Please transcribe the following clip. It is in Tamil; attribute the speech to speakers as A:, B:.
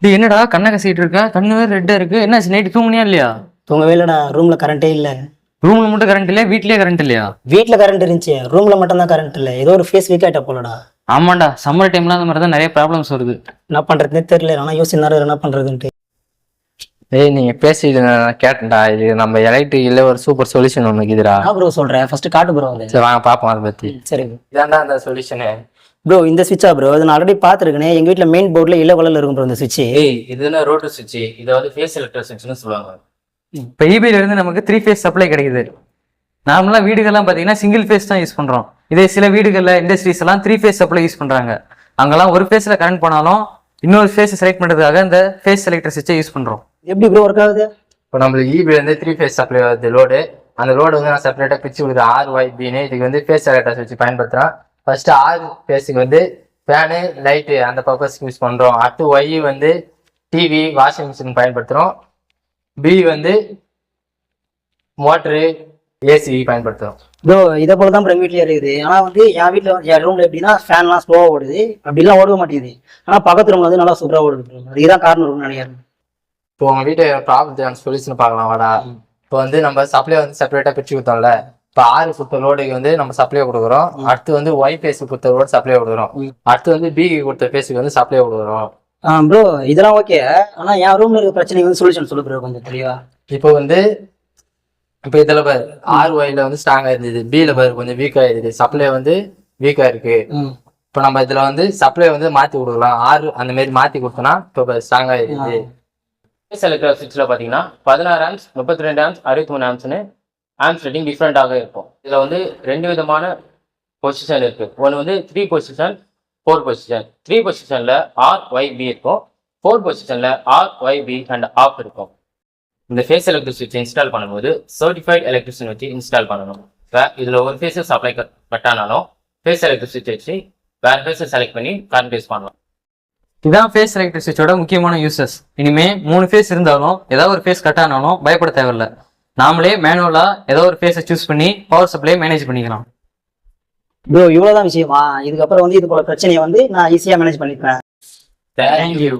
A: இது என்னடா கண்ணை கசிட்டு இருக்க? கண்ணு வேற ரெட்டா இருக்கு. என்ன நைட்டு தூங்குனியா இல்லையா?
B: தூங்கவே இல்லடா, ரூம்ல கரண்டே இல்ல.
A: ரூம்ல மட்டும் கரண்ட் இல்லையா? வீட்லயே கரண்ட் இல்லையா?
B: வீட்ல கரண்ட் இருந்துச்சு, ரூம்ல மட்டும் தான் கரண்ட் இல்ல. ஏதோ ஒரு ஃபேஸ் வீக் ஆயிட்ட போலடா.
A: ஆமாண்டா, சம்மர் டைம்ல அந்த மாதிரி தான் நிறைய ப்ராப்ளம்ஸ் வருது.
B: என்ன பண்றதுன்னே தெரியல. ஆனா யோசிச்சு என்ன பண்றதுன்ட்டு.
C: ஏய் நீங்க பேசிட்டு நான் கேட்டேன்டா. இது நம்ம எலக்ட்ரிக்ல ஒரு சூப்பர் சொல்யூஷன் ஒன்று இருக்குதுடா.
B: நான் ப்ரோ சொல்றேன், ஃபர்ஸ்ட் காட்டு ப்ரோ அது.
C: சரி வாங்க பாப்போம் அதை பத்தி.
B: சரி
C: இதான்டா அந்த சொல்யூஷனு.
B: ப்ரோ, இந்த சுவிட்சா ப்ரோ? இது நான் ஆல்ரெடி பாத்துருக்கேன். எங்க வீட்ல மெயின் போர்ட்ல எல்லோ கலர்ல இருக்கும் ப்ரோ இந்த சுவிட்ச்.
D: ஏய் இது என்ன ரோட்டர் சுவிட்ச்? இதை வந்து ஃபேஸ் எலக்ட்ரிக் சுவிட்ச்னு சொல்லுவாங்க.
A: இப்போ ஈபில இருந்து நமக்கு 3 ஃபேஸ் சப்ளை கிடைக்குது. நார்மலா வீடுகள்லாம் பாத்தீங்கன்னா சிங்கிள் ஃபேஸ் தான் யூஸ் பண்றோம். இதே சில வீடுகள்ல இண்டஸ்ட்ரீஸ் எல்லாம் 3 ஃபேஸ் சப்ளை யூஸ் பண்றாங்க. அங்கெல்லாம் ஒரு ஃபேஸ்ல கரண்ட் போனாலும் இன்னொரு ஃபேஸ் செலக்ட் பண்றதுக்காக இந்த ஃபேஸ் செலக்டர் சுவிட்சை யூஸ் பண்றோம்.
B: எப்படி ப்ரோ ஒர்க் ஆகுது?
C: இப்போ நம்மளுக்கு ஈபில இருந்து 3 ஃபேஸ் சப்ளை வருது லோடு. அந்த லோடு வந்து நான் செப்பரேட்டா பிரிச்சு கொடுக்குறேன் RYBன்னு. இதுக்கு வந்து ஃபேஸ் எலக்ட்ரிக் வச்சு பயன்படுத்துறோம். ஃபர்ஸ்ட் R ஃபேஸுக்கு வந்து ஃபேனு லைட்டு அந்த பர்பஸ்க்கு யூஸ் பண்றோம். அடுத்து Y வந்து டிவி வாஷிங் மிஷின் பயன்படுத்துறோம். B வந்து மோட்டரு ஏசி பயன்படுத்துறோம்.
B: ப்ரோ இதை போல தான் எங்க வீட்லயே இருக்குது. ஆனா வந்து என் வீட்ல என் ரூம்ல எப்படின்னா ஃபேன்லாம் ஸ்லோவா ஓடுது, அப்படிலாம் ஓடவே மாட்டேங்குது. ஆனா பக்கத்து ரூம்ல வந்து நல்லா சூப்பரா ஓடுது ப்ரோ. இதுதான் காரணம் இருக்கும்னு நினைக்கிறேன்.
C: இப்போ உங்க வீட்டு ப்ராப்ளம் சொல்யூஷன் பார்க்கலாம் வாடா. இப்போ வந்து நம்ம சப்ளை வந்து செப்பரேட்டா பிரிச்சு கொடுத்தோம்ல. இப்போ 6 கொடுத்த லோடுக்கு வந்து நம்ம சப்ளை கொடுக்குறோம். அடுத்து வந்து Y ஃபேஸுக்கு கொடுத்த லோடு சப்ளை கொடுக்குறோம். அடுத்து வந்து B கொடுத்த ஃபேஸுக்கு வந்து சப்ளை கொடுக்குறோம்.
B: ப்ரோ இதெல்லாம் ஓகே. ஆனா என் ரூம்ல இருக்க பிரச்சனைக்கு வந்து சொல்யூஷன் சொல்லு ப்ரோ கொஞ்சம் தெளிவா.
C: இப்போ வந்து இப்போ இதுல பாரு RYல வந்து ஸ்ட்ராங்கா இருந்தது, Bல பாரு கொஞ்சம் வீக்கா இருந்தது, சப்ளை வந்து வீக்கா இருக்கு. இப்போ நம்ம இதுல வந்து சப்ளை வந்து மாத்தி கொடுக்கலாம். 6 அந்த மாதிரி மாத்தி கொடுத்தோம்னா இப்போ ஸ்ட்ராங்கா இருக்குது.
D: ஃபேஸ் எலக்ட்ரிக் சுவிட்ச்ல பாத்தீங்கன்னா 16 ஆம்ஸ், 32 ஆம்ஸ், 63 ஆம்ஸ்னு ஆம்ஸ் ரேட்டிங் டிஃப்ரெண்டாக இருக்கும். இதுல வந்து 2 விதமான பொசிஷன் இருக்கு. ஒன்று வந்து 3 பொசிஷன், 4 பொசிஷன். 3 பொசிஷன்ல RYB இருக்கும், 4 பொசிஷன்ல RYB அண்ட் ஆஃப் இருக்கும். இந்த ஃபேஸ் எலக்ட்ரிக் சுவிட்ச் இன்ஸ்டால் பண்ணும்போது சர்டிஃபைட் எலக்ட்ரிஷியன் வச்சு இன்ஸ்டால் பண்ணணும். இதுல ஒரு ஃபேஸை சப்ளை கட் ஆனாலும் ஃபேஸ் எலக்ட்ரிக் சுவிட்ச் வச்சு வேற ஃபேஸை செலக்ட் பண்ணி கரண்ட் யூஸ் பண்ணலாம்.
A: இதுதான் ஃபேஸ் எலக்ட்ரிக் சுவிட்சோட முக்கியமான யூசஸ். இனிமே 3 ஃபேஸ் இருந்தாலும் ஏதாவது ஒரு ஃபேஸ் கட் ஆனாலும் பயப்பட தேவையில்லை. நாமளே மேனுவலா ஏதோ ஒரு ஃபேஸை சூஸ் பண்ணி பவர் சப்ளை மேனேஜ் பண்ணிக்கலாம்.
B: ப்ரோ இவ்வளவுதான் விஷயமா? இதுக்கப்புறம் வந்து இது போல பிரச்சனையை வந்து நான் ஈஸியா மேனேஜ் பண்ணிப்பேன்.
D: தேங்க்யூ.